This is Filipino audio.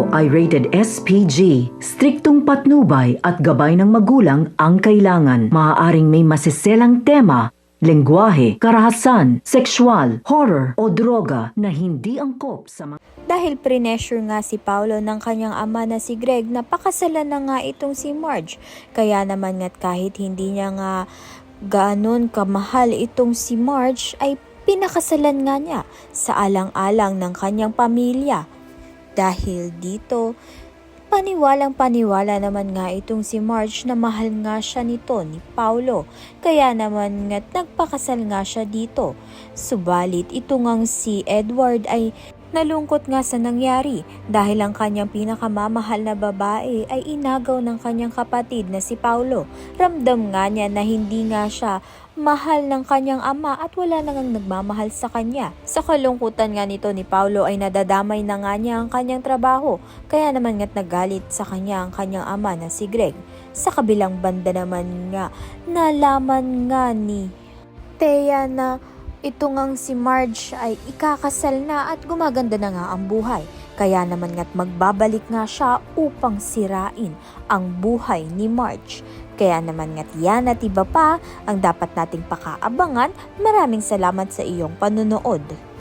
ito ay rated SPG. Striktong patnubay at gabay ng magulang ang kailangan. Maaaring may masiselang tema, lengguwahe, karahasan, sexual, horror o droga na hindi angkop sa mga... Dahil pressure nga si Paulo ng kanyang ama na si Greg na pakasalan na nga itong si Marge. Kaya naman nga't kahit hindi niya nga ganon kamahal itong si Marge ay pinakasalan nga niya sa alang-alang ng kanyang pamilya. Dahil dito, paniwalang-paniwala naman nga itong si Marge na mahal nga siya nito ni Paulo. Kaya naman nga't nagpakasal nga siya dito. Subalit ito ngang si Edward ay nalungkot nga sa nangyari dahil ang kanyang pinakamamahal na babae ay inagaw ng kanyang kapatid na si Paulo. Ramdam nga niya na hindi nga siya mahal ng kanyang ama at wala nang nagmamahal sa kanya. Sa kalungkutan nga nito ni Paulo ay nadadamay na nga niya ang kanyang trabaho. Kaya naman nga't nagalit sa kanya ang kanyang ama na si Greg. Sa kabilang banda naman nga, nalaman nga ni Thea na ito ngang si Marge ay ikakasal na at gumaganda na nga ang buhay. Kaya naman nga't magbabalik nga siya upang sirain ang buhay ni Marge. Kaya naman nga't yan at iba pa ang dapat nating pakaabangan. Maraming salamat sa iyong panunood.